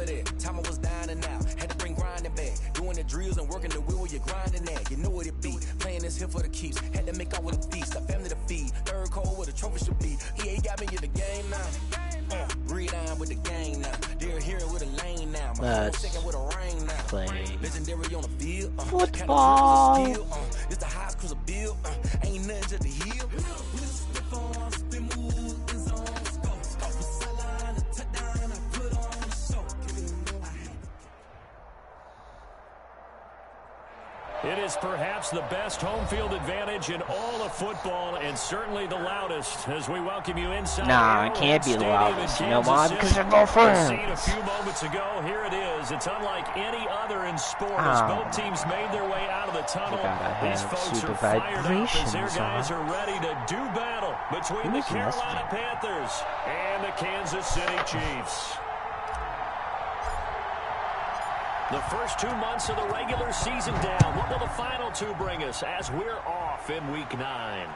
for that. Time I was down and out. Had to bring grinding back. Doing the drills and working the wheel where you're grinding at. You know what it be. Playing this here for the keeps. Had to make out with a feast. A family to feed. Third cold where the trophy should be. EA got me in the game now. Breathe on with the game now. They're here with a lane now. My second with a rain now. Play legendary on the field. football. It's the highest cruiser bill. Ain't nothing just the heel. It is perhaps the best home field advantage in all of football, and certainly the loudest as we welcome you inside. Nah, it can't be the loudest. You know why? Because they're no fans. A few moments ago, here it is. It's unlike any other in sport. As both teams made their way out of the tunnel, these folks are fired up as their guys are ready to do battle between the Carolina Panthers and the Kansas City Chiefs. The first 2 months of the regular season down. What will the final two bring us as we're off in Week 9?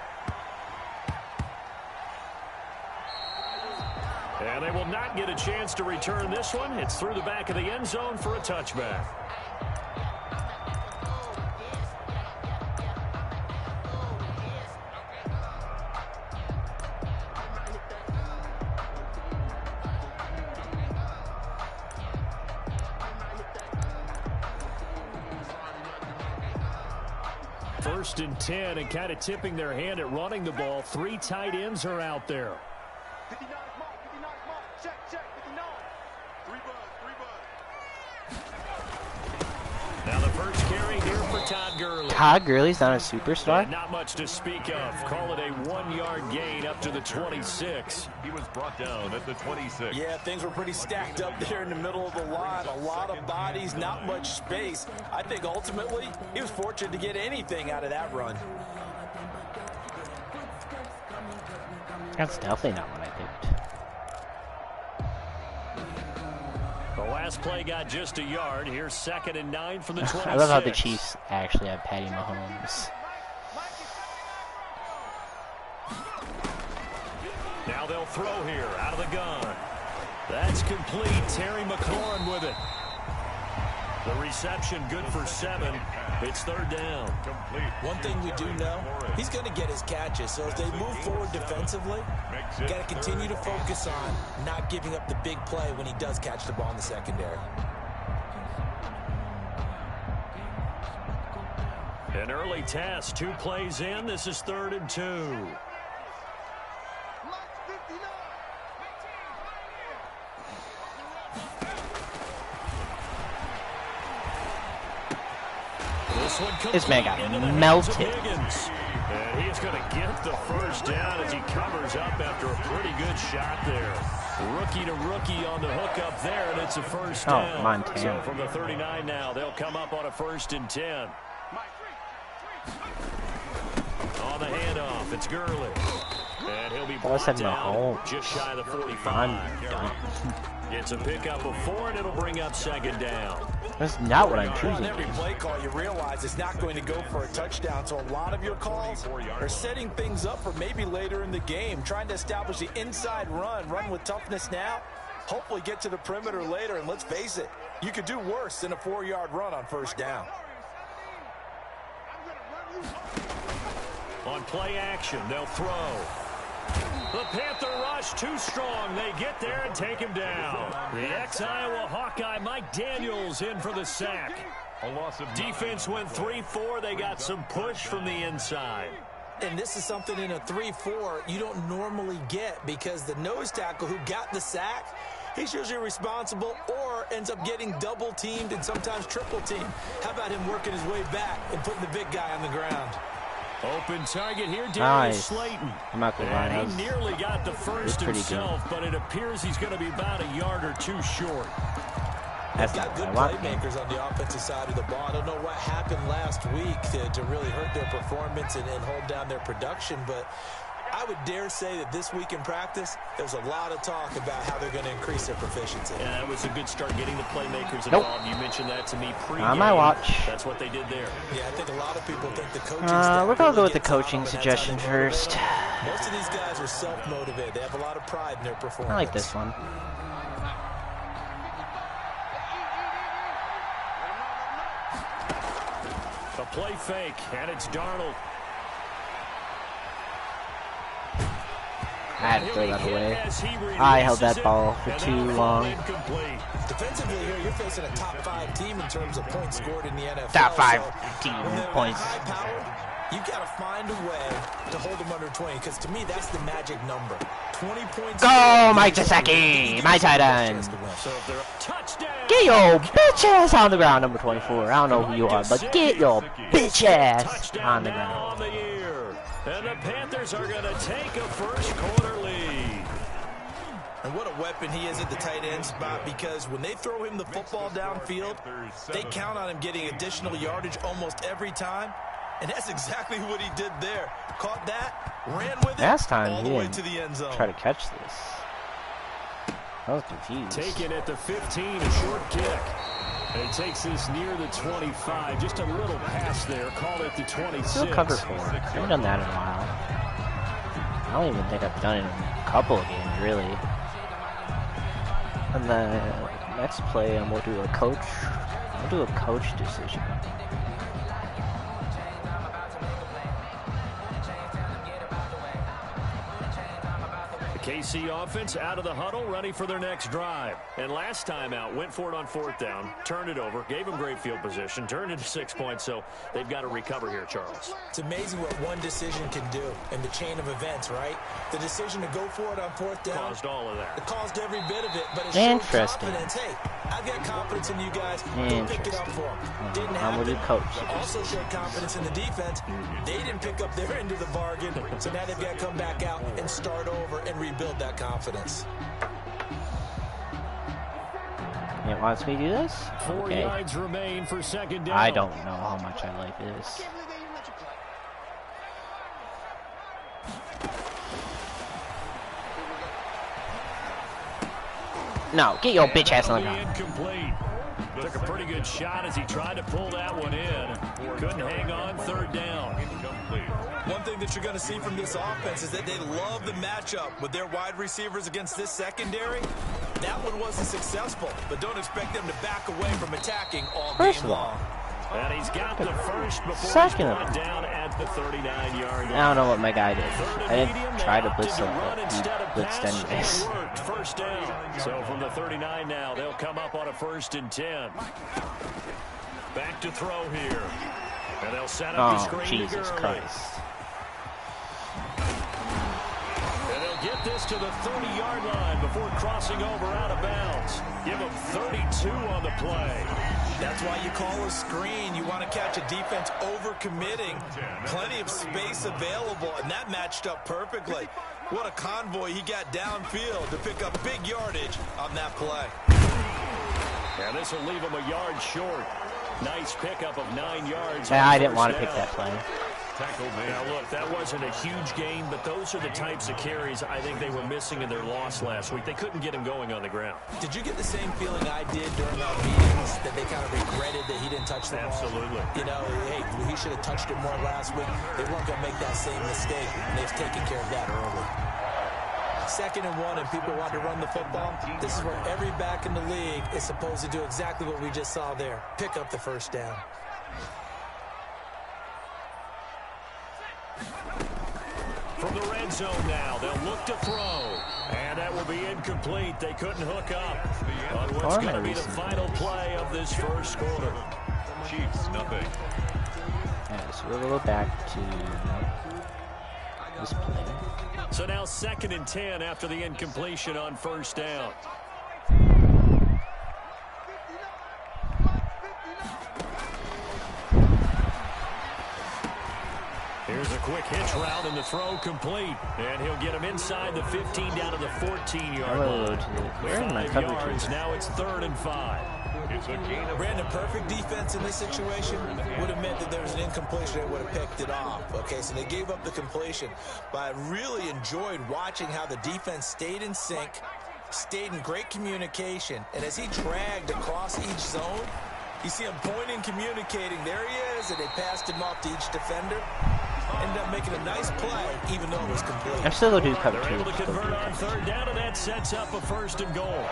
And they will not get a chance to return this one. It's through the back of the end zone for a touchback. First and 10, and kind of tipping their hand at running the ball. 3 tight ends are out there. 59 mark, check, 59. 3 buds. Now the first carry here for Todd Gurley. Todd Gurley's not a superstar? And not much to speak of. Call it a 1-yard gain up to the 26. He was brought down at the 26. Yeah, things were pretty stacked up there in the middle of the line. A lot of bodies, not much space. I think ultimately he was fortunate to get anything out of that run. That's definitely not what I picked. The last play got just a yard. Here's 2nd and 9 from the 26. I love how the Chiefs actually have Patty Mahomes. Now they'll throw here out of the gun. That's complete. Terry McLaurin with it. The reception good for 7. It's 3rd down. One thing we do know, he's going to get his catches. So as they move forward defensively, you got to continue to focus on not giving up the big play when he does catch the ball in the secondary. An early test. 2 plays in. This is 3rd and 2. This man got melted. And he's going to get the first down as he covers up after a pretty good shot there. Rookie to rookie on the hook up there, and it's a first down. Oh, Montana. So from the 39 now, they'll come up on a 1st and 10. On the handoff, it's Gurley. And he'll be brought down just shy of the 45. It's a pickup of 4, and it'll bring up 2nd down. That's not what I'm choosing. On every play call, you realize it's not going to go for a touchdown. So a lot of your calls are setting things up for maybe later in the game, trying to establish the inside run with toughness now, hopefully get to the perimeter later. And let's face it, you could do worse than a 4-yard run on 1st down. On play action, they'll throw. The Panther rush too strong. They get there and take him down. The ex-Iowa Hawkeye Mike Daniels in for the sack. A loss of defense went 3-4. They got some push from the inside. And this is something in a 3-4 you don't normally get, because the nose tackle who got the sack, he's usually responsible or ends up getting double teamed and sometimes triple teamed. How about him working his way back and putting the big guy on the ground? Open target here, Darius Nice. Slayton. I'm not gonna lie, And he nearly got the first pretty himself, but it appears he's going to be about a yard or 2 short. That's They've got good playmakers on the offensive side of the ball. I don't know what happened last week to really hurt their performance and hold down their production, but I would dare say that this week in practice, there's a lot of talk about how they're going to increase their proficiency. Yeah, that was a good start getting the playmakers involved. You mentioned that to me pre-game. On my watch. That's what they did there. Yeah, I think a lot of people think the coaching We're going to go with the coaching suggestion first. Most of these guys are self-motivated. They have a lot of pride in their performance. I like this one. A play fake, and it's Darnold. I had to throw that away. I held that ball for too long. Defensively here, you're facing a top 5 team in terms of points scored in the NFL. Top 5 team points. You've got to find a way to hold them under 20, because to me, that's the magic number. 20 points. Go, Mike Gesicki, my tight end. Get your bitch ass on the ground, number 24. I don't know who you are, but get your bitch ass on the ground. And the Panthers are going to take a first quarter lead. And what a weapon he is at the tight end spot, because when they throw him the football downfield, they count on him getting additional yardage almost every time. And that's exactly what he did there. Caught that, ran with it, last time all the way to the end zone. Try to catch this. I was confused. Taken at the 15, a short kick. And it takes this near the 25. Just a little pass there. Called it the 26. Still cover 4. I haven't done that in a while. I don't even think I've done it in a couple of games, really. And the next play, I'm going to do a coach. I'll do a coach decision. KC offense out of the huddle, ready for their next drive. And last time out, went for it on 4th down, turned it over, gave them great field position, turned it to 6 points, so they've got to recover here, Charles. It's amazing what one decision can do in the chain of events, right? The decision to go for it on 4th down. Caused all of that. It caused every bit of it, but it showed confidence. Hey, I've got confidence in you guys. Go pick it up for them. Didn't happen. Also showed confidence in the defense. They didn't pick up their end of the bargain, so now they've got to come back out and start over and rebuild that confidence. It wants me to do this? 4 yards remain for 2nd down. I don't know how much I like this. No, get your bitch ass on the ground. Incomplete. Took a pretty good shot as he tried to pull that one in. Couldn't hang on, 3rd down. One thing that you're going to see from this offense is that they love the matchup with their wide receivers against this secondary. That one wasn't successful, but don't expect them to back away from attacking all game long. And he's got the first before he's brought down at the 39-yard line. I don't know what my guy did. I didn't try to blitz him, but he blitzed anyways. First down. So from the 39 now, they'll come up on a 1st and 10. Back to throw here. And they'll set up the screen. Jesus Christ. And they'll get this to the 30-yard line before crossing over out of bounds. Give them 32 on the play. That's why you call a screen. You want to catch a defense over-committing. Plenty of space available, and that matched up perfectly. What a convoy he got downfield to pick up big yardage on that play. And this will leave him a yard short. Nice pickup of 9 yards. Yeah, I didn't want to pick that play. Now, look, that wasn't a huge gain, but those are the types of carries I think they were missing in their loss last week. They couldn't get him going on the ground. Did you get the same feeling I did during our meetings, that they kind of regretted that he didn't touch the ball? Absolutely. You know, hey, he should have touched it more last week. They weren't going to make that same mistake, and they've taken care of that early. 2nd and 1, and people want to run the football. This is where every back in the league is supposed to do exactly what we just saw there. Pick up the 1st down. From the red zone now, they'll look to throw. And that will be incomplete. They couldn't hook up on what's going to be the final play of this first quarter. Chiefs, nothing. Yeah, so we'll go back to this play. So now 2nd and 10 after the incompletion on 1st down. Here's a quick hitch route and the throw complete. And he'll get him inside the 15 down to the 14-yard line. Where in my 5 coverage yards, now it's 3rd and 5. It's a gain of Brandon, perfect defense in this situation would have meant that there was an incompletion and would have picked it off. Okay, so they gave up the completion. But I really enjoyed watching how the defense stayed in sync, stayed in great communication. And as he dragged across each zone, you see him pointing, communicating. There he is, and they passed him off to each defender. Ended up making a nice play, even though it was complete. I'm still going to do cover 2. They're able to convert on 3rd down, and that sets up a 1st and goal.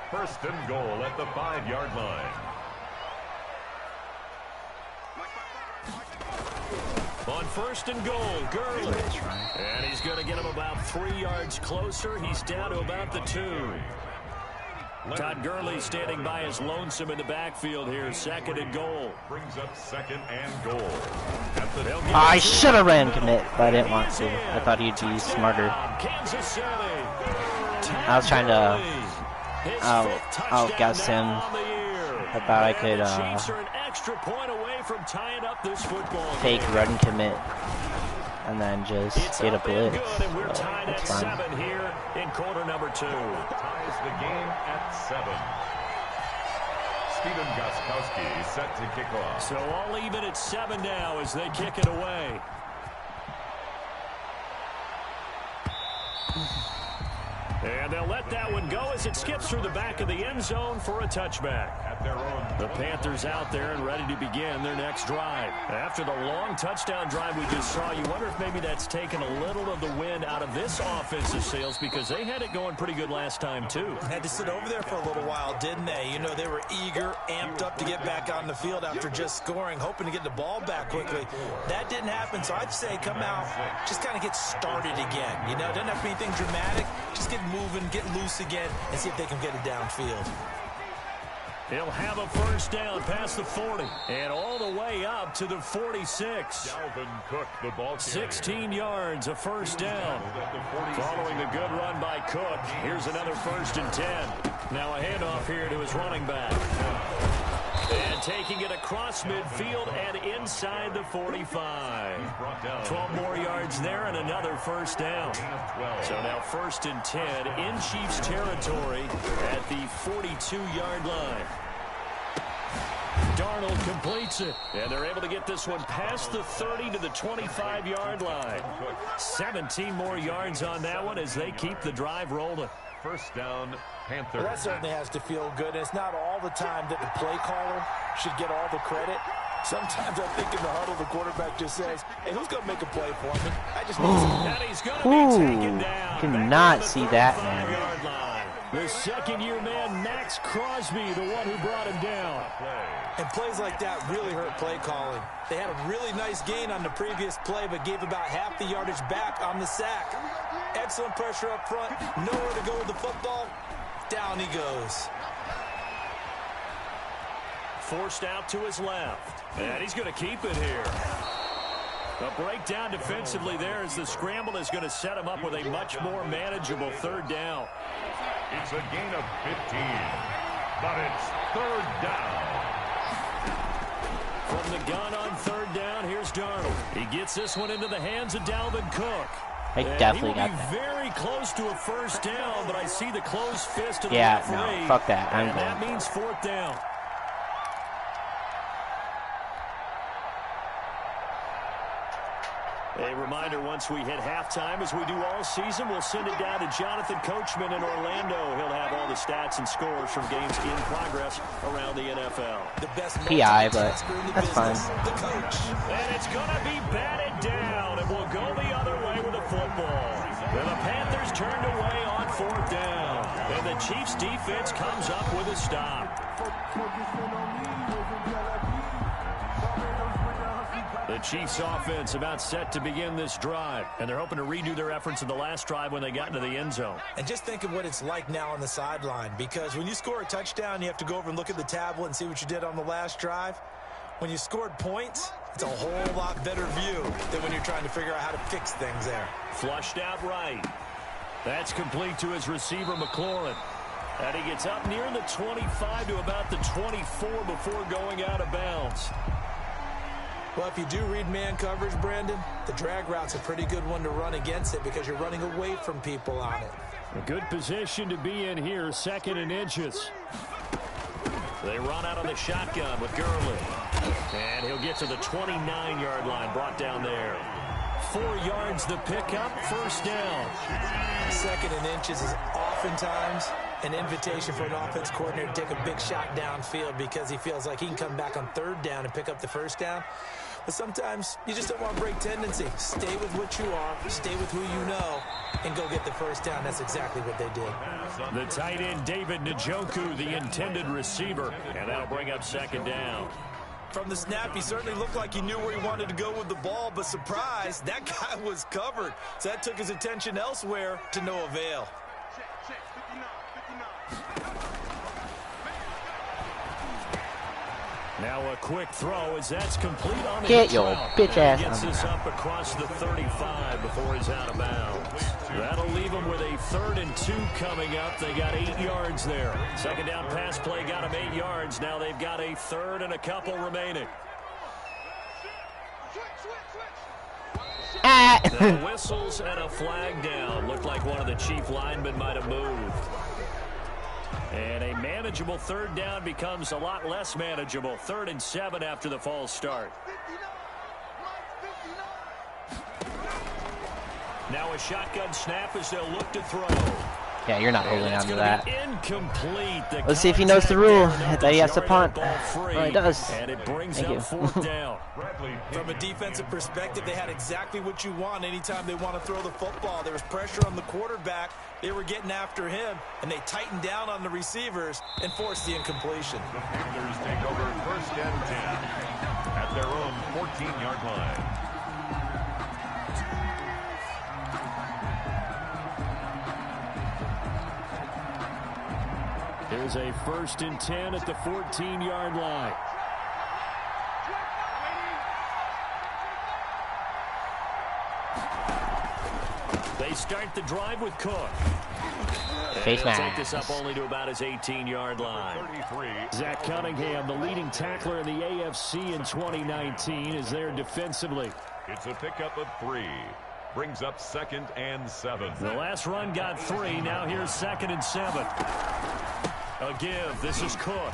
1st and goal at the 5-yard line. On 1st and goal, Gurley. And he's going to get him about 3 yards closer. He's down to about the 2. Todd Gurley standing by his lonesome in the backfield here. 2nd and goal. Brings up 2nd and goal. I should have ran commit, but I didn't want to. I thought he'd be smarter. Kansas City. I was trying to outguess him. I thought I could Chiefs are an extra point away from tying up this football fake game. run commit and then just get a blitz. And we're So tied it's at fine. 7 here in quarter number 2. Ties the game at 7. Steven Gostkowski set to kick off. So all even at 7 now as they kick it away. And they'll let that one go as it skips through the back of the end zone for a touchback. At their own. The Panthers out there and ready to begin their next drive. After the long touchdown drive we just saw, you wonder if maybe that's taken a little of the wind out of this offensive sails because they had it going pretty good last time too. Had to sit over there for a little while, didn't they? You know, they were eager, amped up to get back on the field after just scoring, hoping to get the ball back quickly. That didn't happen, so I'd say come out, just kind of get started again. You know, it doesn't have to be anything dramatic. Just get moving, get loose again, and see if they can get it downfield. He'll have a first down past the 40 and all the way up to the 46. Dalvin Cook, the ball carrier. 16 yards, a first down. Following a good run by Cook, here's another 1st and 10. Now a handoff here to his running back. And taking it across midfield and inside the 45. 12 more yards there and another first down. So now 1st and 10 in Chiefs territory at the 42-yard line. Darnold completes it, and they're able to get this one past the 30 to the 25-yard line. 17 more yards on that one as they keep the drive rolling. First down, Panthers. Well, that certainly has to feel good. It's not all the time that the play caller should get all the credit. Sometimes I think in the huddle, the quarterback just says, hey, who's going to make a play for me? I just need And he's going to be taken down. Cannot see that, man. The second-year man, Max Crosby, the one who brought him down. And plays like that really hurt play calling. They had a really nice gain on the previous play, but gave about half the yardage back on the sack. Excellent pressure up front. Nowhere to go with the football. Down he goes. Forced out to his left. And he's going to keep it here. A breakdown defensively there as the scramble is going to set him up with a much more manageable 3rd down. It's a gain of 15, but it's 3rd down. From the gun on 3rd down, here's Darnold. He gets this one into the hands of Dalvin Cook. I definitely got that. that. Very close to a first down, but I see the closed fist of the Yeah, referee. no, fuck that. I'm and that going. means 4th down. A reminder, once we hit halftime, as we do all season, we'll send it down to Jonathan Coachman in Orlando. He'll have all the stats and scores from games in progress around the NFL. The best PI, but that's fine. The coach. And it's going to be batted down, and we'll go the other way with the football. And the Panthers turned away on 4th down. And the Chiefs defense comes up with a stop. The Chiefs offense about set to begin this drive, and they're hoping to redo their efforts in the last drive when they got into the end zone. And just think of what it's like now on the sideline, because when you score a touchdown, you have to go over and look at the tablet and see what you did on the last drive. When you scored points, it's a whole lot better view than when you're trying to figure out how to fix things there. Flushed out right. That's complete to his receiver, McLaurin. And he gets up near the 25 to about the 24 before going out of bounds. Well, if you do read man coverage, Brandon, the drag route's a pretty good one to run against it because you're running away from people on it. A good position to be in here, 2nd and inches. They run out of the shotgun with Gurley. And he'll get to the 29-yard line, brought down there. 4 yards the pickup, first down. 2nd and inches is oftentimes an invitation for an offense coordinator to take a big shot downfield because he feels like he can come back on 3rd down and pick up the first down. But sometimes you just don't want to break tendency. Stay with what you are, stay with who you know, and go get the first down. That's exactly what they did. The tight end, David Njoku, the intended receiver, and that'll bring up 2nd down. From the snap, he certainly looked like he knew where he wanted to go with the ball, but surprise, that guy was covered. So that took his attention elsewhere to no avail. Check, 59. Now a quick throw as that's complete on the Get your bitch ass gets on this up across the 35 before he's out of bounds. That'll leave him with a 3rd and 2 coming up. They got 8 yards there. Second down pass play got him 8 yards. Now they've got a 3rd and a couple remaining. The whistles and a flag down. Looked like one of the chief linemen might have moved. And a manageable 3rd down becomes a lot less manageable. 3rd and 7 after the false start. Now a shotgun snap as they'll look to throw. Yeah, you're not holding on to that. Incomplete. Let's see if he knows the rule that he has to punt. Oh, he does. And it brings Thank up you. 4th down. From a defensive perspective, they had exactly what you want anytime they want to throw the football. There was pressure on the quarterback. They were getting after him, and they tightened down on the receivers and forced the incompletion. The Panthers take over 1st and 10 at their own 14-yard line. There's a 1st and 10 at the 14-yard line. They start the drive with Cook. Face He'll take mask. this up only to about his 18-yard line. 33. Zach Cunningham, the leading tackler in the AFC in 2019, is there defensively. It's a pickup of 3. Brings up 2nd and 7. The last run got 3. Now here's 2nd and 7. A give. This is Cook.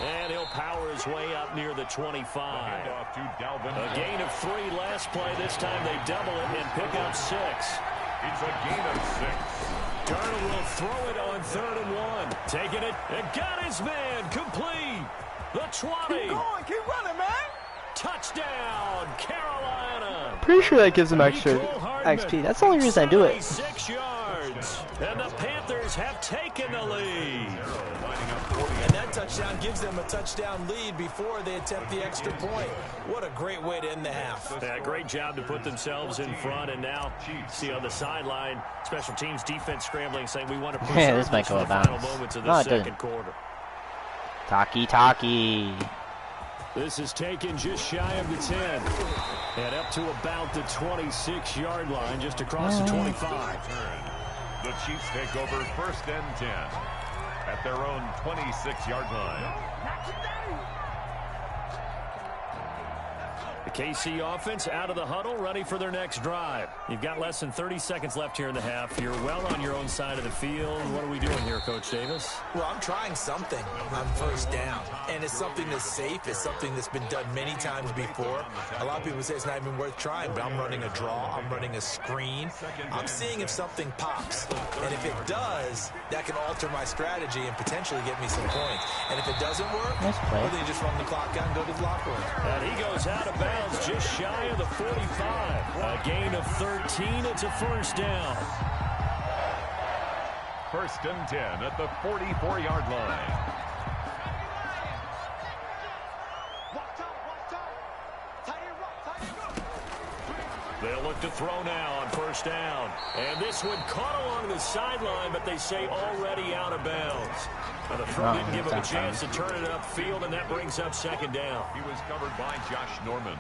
And he'll power his way up near the 25. Handoff to Dalvin. A gain of 3 last play. This time they double it and pick up 6. It's a gain of 6. Darnold will throw it on 3rd and 1. Taking it and got his man complete. The 20. Keep running, man. Touchdown, Carolina. Pretty sure that gives him extra Nicole Hardman, XP. That's the only reason I do it. 76 yards. And the Panthers have taken the lead. And that touchdown gives them a touchdown lead before they attempt the extra point. What a great way to end the half. Yeah, great job to put themselves in front, and now see on the sideline, special teams defense scrambling, saying we want to preserve Yeah, this might go for the out of final bounds. moments of No, the it second didn't. quarter. Talkie. This is taken just shy of the 10. And up to about the 26-yard line, just across the 25. The Chiefs take over 1st and 10 at their own 26-yard line. The KC offense out of the huddle, ready for their next drive. You've got less than 30 seconds left here in the half. You're well on your own side of the field. What are we doing here, Coach Davis? Well, I'm trying something on 1st down, and it's something that's safe. It's something that's been done many times before. A lot of people say it's not even worth trying, but I'm running a draw. I'm running a screen. I'm seeing if something pops, and if it does, that can alter my strategy and potentially get me some points. And if it doesn't work, Nice play. well, then you just run the clock out and go to the locker room. And he goes out of bounds just shy of the 45. A gain of 13. It's a 1st down. 1st and 10 at the 44-yard line. They'll look to throw now on 1st down. And this one caught along the sideline, but they say already out of bounds. And the throw didn't give him a chance to turn it upfield, and that brings up 2nd down. He was covered by Josh Norman.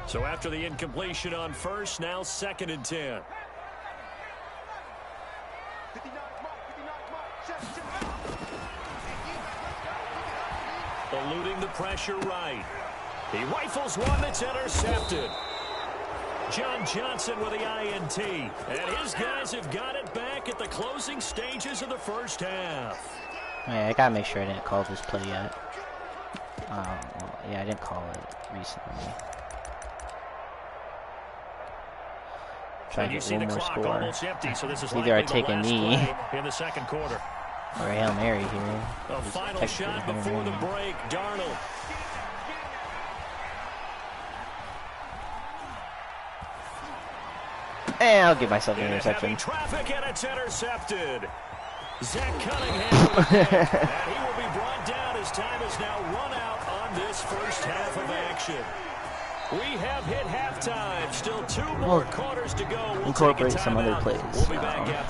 So after the incompletion on 1st, now 2nd and 10. Eluding the pressure right. He rifles one that's intercepted. John Johnson with the INT. And his guys have got it back at the closing stages of the 1st half. Yeah, I gotta make sure I didn't call this play yet. Well, yeah, I didn't call it recently. Try And to you get see one the more clock score. almost empty, so this is Either I likely take the a last knee play in the 2nd quarter. or a Hail Mary here. A final shot before the break. Darnold. I'll give myself an interception. Traffic and it's intercepted. Zach Cunningham with the pick, and he will be brought down as time is now run out on this first half of action. We have hit halftime. Still 2 more quarters to go. We'll incorporate some other plays.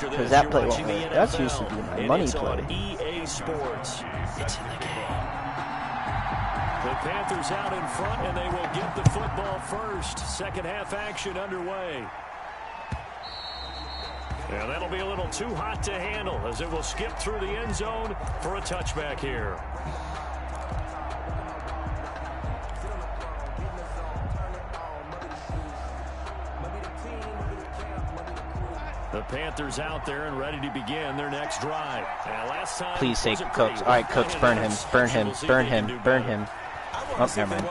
Because that play won't work. That's used to be my money play. EA Sports. It's in the game. The Panthers out in front, and they will get the football first. Second half action underway. And that'll be a little too hot to handle as it will skip through the end zone for a touchback here. The Panthers out there and ready to begin their next drive. Last time please say Cooks. All right, Cooks, burn him, burn him, burn him, burn him. Oh, never mind.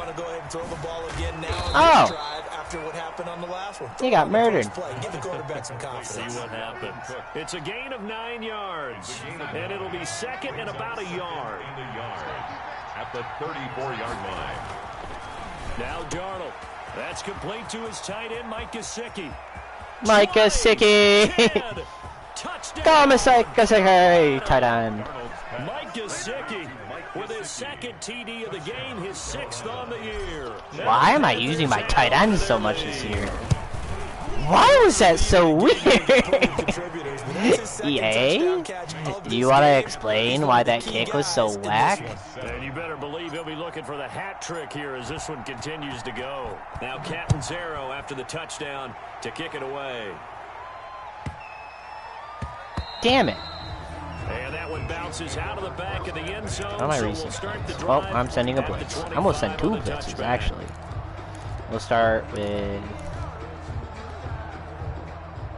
Oh! After what happened on the last one. He got murdered. Give the quarterback some confidence. See what happens. It's a gain of 9 yards, and it'll be second and about a yard. At the 34-yard line. Now Darnold. That's complete to his tight end, Mike Gesicki. Mike Gesicki. Tight end. Mike Gesicki with his second TD of the game, his 6th on the year. Why am I using my tight ends so much this year? Why was that so weird? EA? Do you want to explain why that kick was so whack? And you better believe he'll be looking for the hat trick here as this one continues to go. Now Catanzaro after the touchdown to kick it away. Damn it. And that one bounces out of the back of the end zone. How am I racing? Well, I'm sending a blitz. I'm going to send 2 blitzes, actually. We'll start with...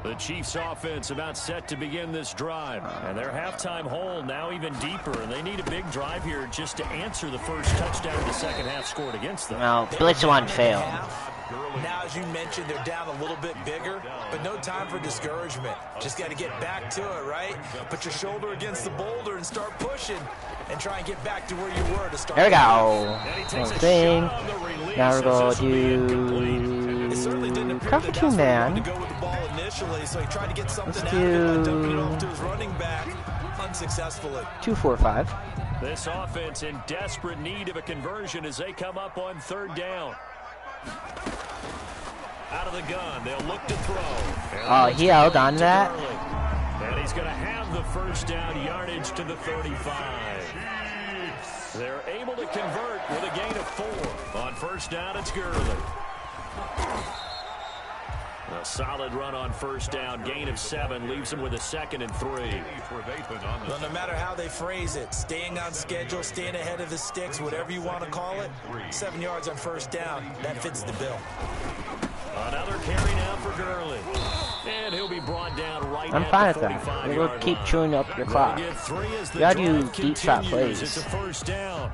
The Chiefs offense about set to begin this drive. And their halftime hole now even deeper. And they need a big drive here just to answer the first touchdown the second half scored against them. No, blitz one failed. Now, as you mentioned, they're down a little bit bigger, but no time for discouragement. Just got to get back to it, right? Put your shoulder against the boulder and start pushing and try and get back to where you were to start. There we go. One thing. Now we're going to do cover 2 man. Let's do 2-4-5. This offense in desperate need of a conversion as they come up on 3rd down. Out of the gun, they'll look to throw. Oh, he held on to that. And he's going to have the first down yardage to the 35. They're able to convert with a gain of 4. On first down, it's Gurley. A solid run on first down, gain of 7, leaves him with a 2nd and 3. Well, no matter how they phrase it, staying on schedule, staying ahead of the sticks, whatever you want to call it, 7 yards on first down, that fits the bill. Another carry now for Gurley. And he'll be brought down right I'm fine with that. We'll keep chewing up your clock. You gotta do deep shot plays. It's a first down.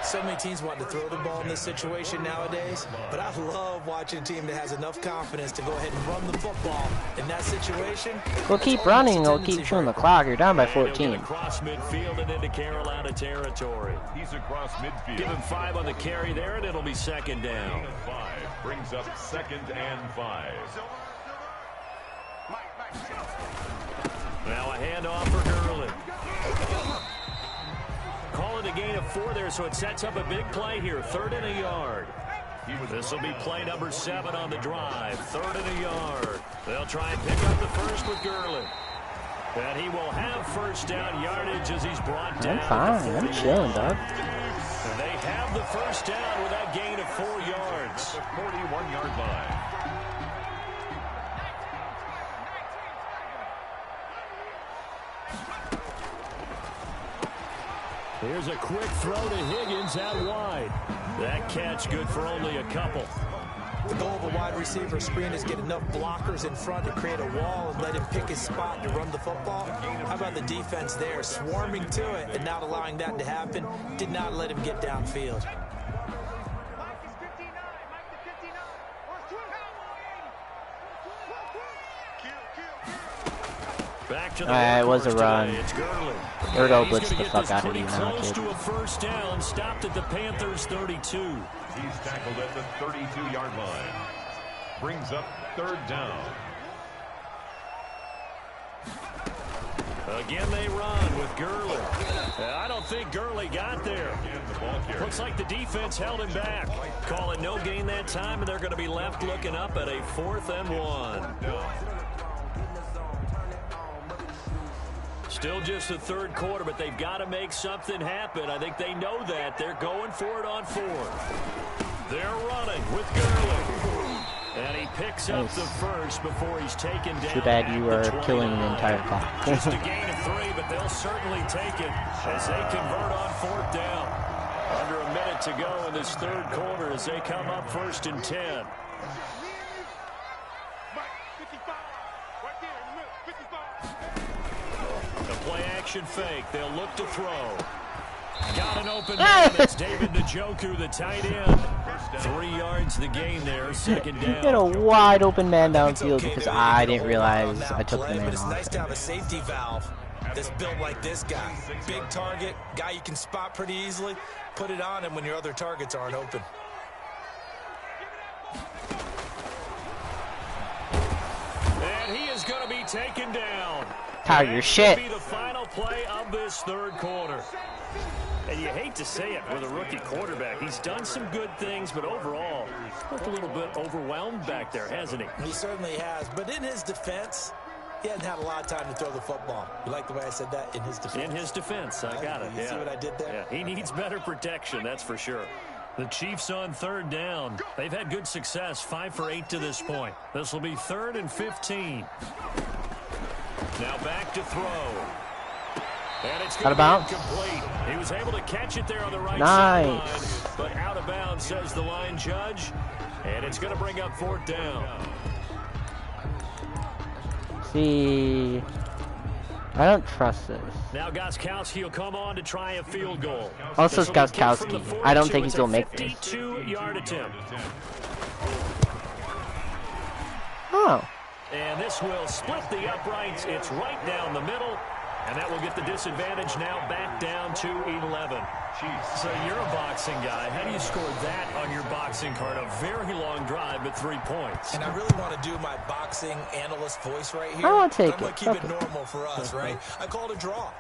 So many teams want to throw the ball in this situation nowadays, but I love watching a team that has enough confidence to go ahead and run the football in that situation. We'll keep running, we'll keep chewing the clock. You're down by 14. Across midfield and into Carolina territory. He's across midfield. Give him 5 on the carry there, and it'll be 2nd down. 5 brings up 2nd and 5. Now a handoff for Gurley. Call it a gain of 4 there, so it sets up a big play here. 3rd and a yard. This will be play number 7 on the drive. 3rd and a yard. They'll try and pick up the first with Gurley. And he will have first down yardage as he's brought down. I'm fine. I'm chilling, dog. And they have the first down with that gain of 4 yards. The 41-yard line. Here's a quick throw to Higgins out wide. That catch good for only a couple. The goal of a wide receiver screen is get enough blockers in front to create a wall and let him pick his spot to run the football. How about the defense there, swarming to it and not allowing that to happen? Did not let him get downfield. It was a run. Erdo blitzed the fuck out of you now, Close kid. to a first down, stopped at the Panthers 32. He's tackled at the 32-yard line. Brings up 3rd down. Again, they run with Gurley. I don't think Gurley got there. Looks like the defense held him back. Calling no gain that time, and they're going to be left looking up at a 4th and 1. Still just the 3rd quarter, but they've got to make something happen. I think they know that. They're going for it on 4th. They're running with Gurley. And he picks up the first before he's taken down. Too bad you are killing the entire clock. Just a gain of 3, but they'll certainly take it as they convert on 4th down. Under a minute to go in this 3rd quarter as they come up 1st and 10. The play action fake. They'll look to throw. Got an open man. It's David Njoku, the tight end. 3 yards the gain there, 2nd down. Hit a wide open man downfield because I didn't realize I took the man It's off. nice to have a safety valve that's built like this guy. Big target, guy you can spot pretty easily. Put it on him when your other targets aren't open. And he is going to be taken down. Tired your shit. Be the final play of this 3rd quarter. And you hate to say it with a rookie quarterback. He's done some good things, but overall, looked a little bit overwhelmed back there, hasn't he? He certainly has. But in his defense, he hasn't had a lot of time to throw the football. You like the way I said that? In his defense. In his defense, I got it. You see what I did there? Yeah, he needs better protection, that's for sure. The Chiefs on 3rd down. They've had good success, 5 for 8 to this point. This will be 3rd and 15. Now back to throw. And it's going to be incomplete. He was able to catch it there on the right sideline, but out of bounds, says the line judge. And it's going to bring up 4th down. See, I don't trust this. Now Gostkowski will come on to try a field goal. Also, Gostkowski. I don't think he's going to make this. 52-yard attempt. Oh. And this will split the uprights. It's right down the middle. And that will get the disadvantage now back down to 11. So you're a boxing guy. How do you score that on your boxing card? A very long drive, but 3 points. And I really want to do my boxing analyst voice right here. I want to take I'm going to keep it normal for us, right? I call it a draw.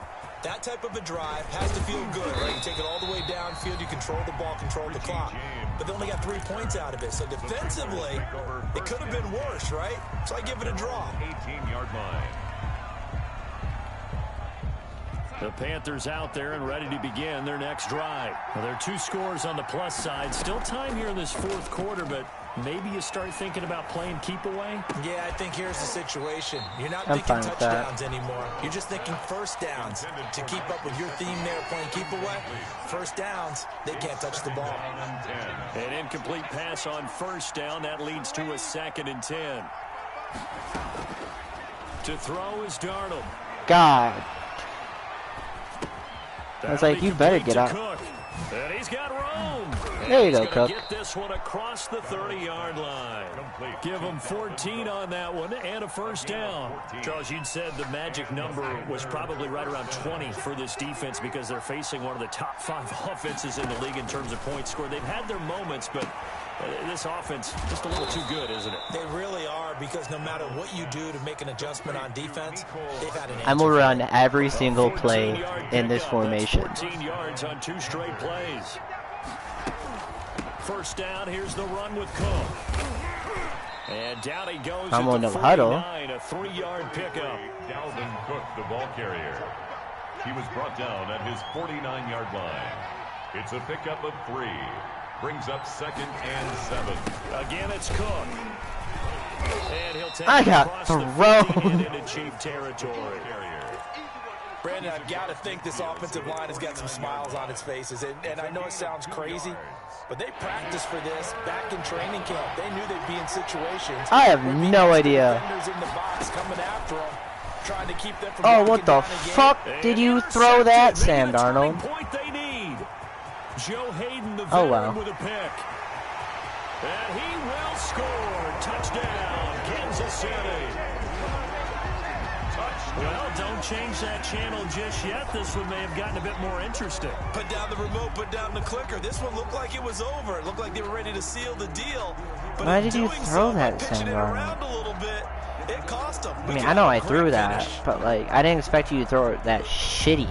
That type of a drive has to feel good, right? You take it all the way downfield, you control the ball, control the clock. But they only got 3 points out of it. So defensively, it could have been worse, right? So I give it a draw. 18-yard line. The Panthers out there and ready to begin their next drive. Well, there are 2 scores on the plus side. Still time here in this 4th quarter, but maybe you start thinking about playing keep away? Yeah, I think here's the situation. You're not thinking touchdowns anymore. You're just thinking 1st downs. To keep up with your theme there, playing keep away, 1st downs, they can't touch the ball. An incomplete pass on 1st down. That leads to a 2nd and 10. To throw is Darnold. God. I was like, you better get up. And he's got room. There you go, Cook. Get this one across the 30-yard line. Give him 14 on that one and a 1st down. Charles, you'd said the magic number was probably right around 20 for this defense because they're facing one of the top 5 offenses in the league in terms of points scored. They've had their moments, but this offense just a little too good, isn't it? They really are, because no matter what you do to make an adjustment on defense, they've had an answer. I'm going to run every single play in this formation. 14 yards on 2 straight plays. 1st down, here's the run with Cook. And down he goes I'm at on the the huddle. 49, a 3-yard pickup. Dalvin Cook, the ball carrier. He was brought down at his 49-yard line. It's a pickup of 3. Brings up 2nd and 7. Again, it's Cook. And he'll take I it got across the thrown. 50 into Chief territory. Brandon, I've got to think this offensive line has got some smiles on its faces. And I know it sounds crazy, but they practiced for this back in training camp. They knew they'd be in situations. I have no idea. Defenders in the box coming after them, trying to keep them from Oh, what the knocking down a game. fuck did you throw that, Sam Darnold? Point they need. Joe Hayden, the Oh, veteran, wow. with a pick. And he will score. Touchdown, Kansas City. Touchdown. Well, don't change that channel just yet. This one may have gotten a bit more interesting. Put down the remote, put down the clicker. This one looked like it was over. It looked like they were ready to seal the deal. But why did you throw that pitching it Sandar? around a little bit, it cost them. I mean, I know I threw that, but like, I didn't expect you to throw it that shitty.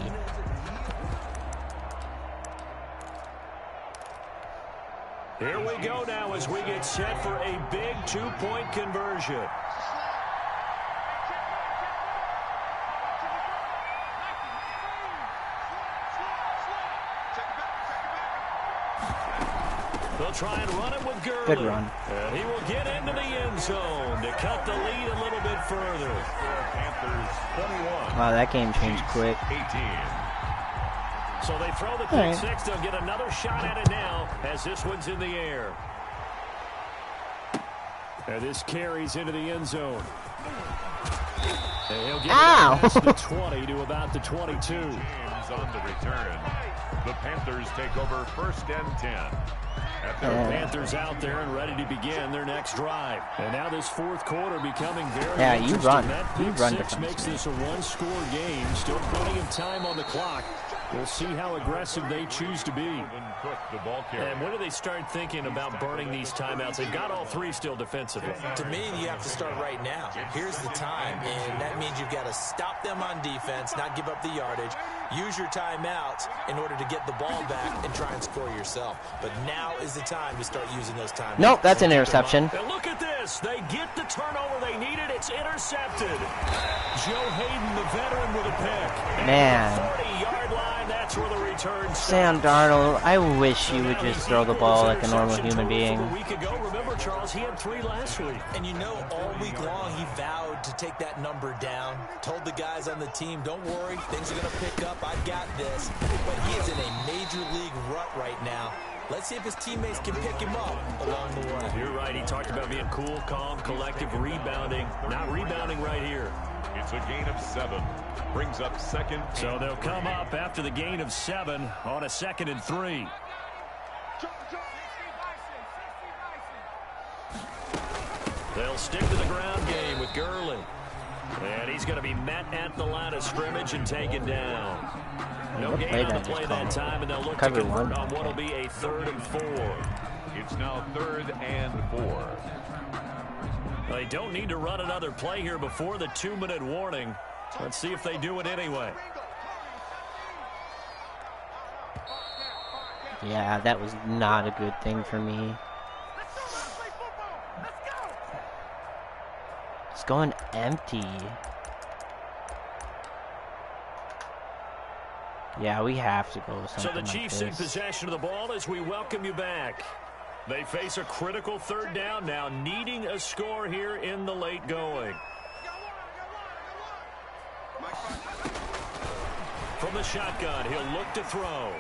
Here we go now as we get set for a big 2-point conversion. They'll try and run it with Gurley. Good run. He will get into the end zone to cut the lead a little bit further. Panthers 21. Wow, that game changed quick. 18. So they throw the pick six. They'll get another shot at it now as this one's in the air. And this carries into the end zone. And he'll get it the 20 to about the 22. James on the return. The Panthers take over 1st and 10. The Panthers out there and ready to begin their next drive. And now this 4th quarter becoming very you run. That You pick run six makes this a 1-score game. Still plenty of time on the clock. We'll see how aggressive they choose to be. And when do they start thinking about burning these timeouts? They've got all 3 still defensively. To me, you have to start right now. Here's the time, and that means you've got to stop them on defense, not give up the yardage, use your timeouts in order to get the ball back and try and score yourself. But now is the time to start using those timeouts. Nope, that's an interception. And look at this. They get the turnover they needed. It's intercepted. Joe Hayden, the veteran, with a pick. Man. 40-yard line. That's where the return starts. Sam Darnold, I wish you would just throw the ball like a normal human being. A week ago, remember, Charles, he had 3 last week. And you know, all week long, he vowed to take that number down. Told the guys on the team, don't worry, things are going to pick up. I've got this. But he is in a major league rut right now. Let's see if his teammates can pick him up along the way. You're right. He talked about being cool, calm, collective, rebounding. Not rebounding right here. It's a gain of 7. Brings up 2nd. So they'll come up after the gain of 7 on a 2nd and 3. They'll stick to the ground game with Gurley. And he's going to be met at the line of scrimmage and taken down. No gain on the play that time, and they'll look to convert on what will be a 3rd and 4. It's now 3rd and 4. They don't need to run another play here before the 2-minute warning. Let's see if they do it anyway. Yeah, that was not a good thing for me. It's going empty. Yeah, we have to go with something. So the Chiefs in possession of the ball as we welcome you back. They face a critical 3rd down now, needing a score here in the late going. From the shotgun, he'll look to throw.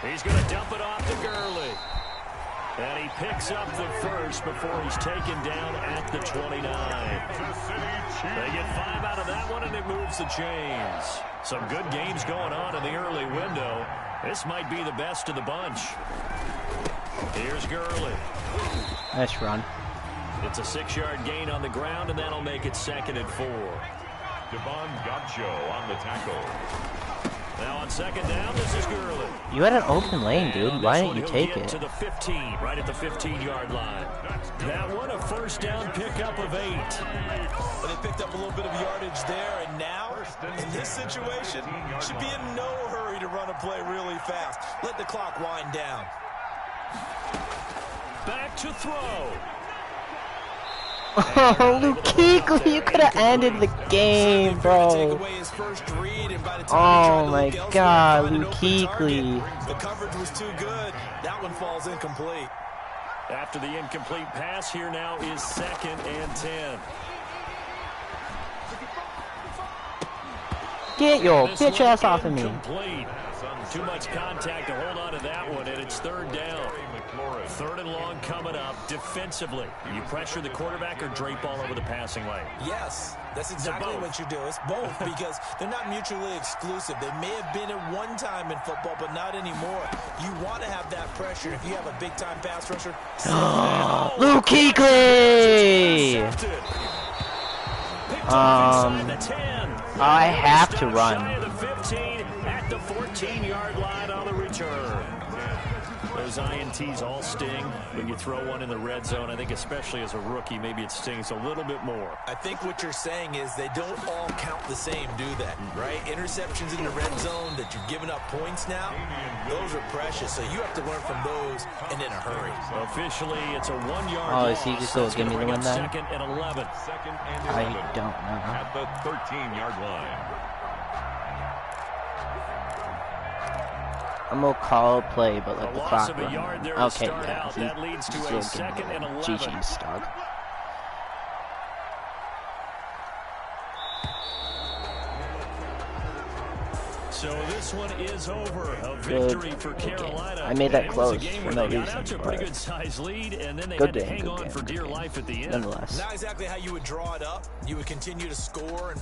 He's going to dump it off to Gurley. And he picks up the first before he's taken down at the 29. They get 5 out of that one, and it moves the chains. Some good games going on in the early window. This might be the best of the bunch. Here's Gurley. Nice run. It's a 6-yard gain on the ground, and that'll make it 2nd and 4. Devon Gotcho on the tackle. Now on 2nd down, this is Gurley. You had an open lane, dude. Why didn't you take it? To the 15, right at the 15-yard line. That one a 1st down pickup of 8. But they picked up a little bit of yardage there, and now, in this situation, should be in no hurry to run a play really fast. Let the clock wind down. Back to throw. Oh, Luke Kuechly, you could have ended the game, bro. Oh my God, Luke Kuechly. The coverage was too good. That one falls incomplete. After the incomplete pass, here now is 2nd and 10. Get your bitch ass off of me. Too much contact to hold on to that one, and it's 3rd down. 3rd and long coming up defensively. You pressure the quarterback or drape all over the passing lane? Yes, that's exactly what you do. It's both because they're not mutually exclusive. They may have been at one time in football, but not anymore. You want to have that pressure if you have a big-time pass rusher. Luke Kuechly! Picked off inside the 10. I have to run. Shy of the 15 at the 14-yard line on the return. Those INTs all sting, but you throw one in the red zone. I think especially as a rookie, maybe it stings a little bit more. I think what you're saying is they don't all count the same, do they? Right? Interceptions in the red zone that you're giving up points now, those are precious. So you have to learn from those and in a hurry. Officially, it's a 1-yard Oh, loss. is he just going to give me the win then? Second and 11. I don't know. At the 13-yard line. I'm gonna call a play, but let A the loss clock of a run. yard there to Okay, start yeah, out. That leads to a second and 11. GG's, dog. So this one is over. A victory for Carolina. I made that close Game for where no they got reason, out to a but pretty good size lead, and then they good had to game, hang good on game, for good dear game. life at the end. Nonetheless. Not exactly how you would draw it up. You would continue to score and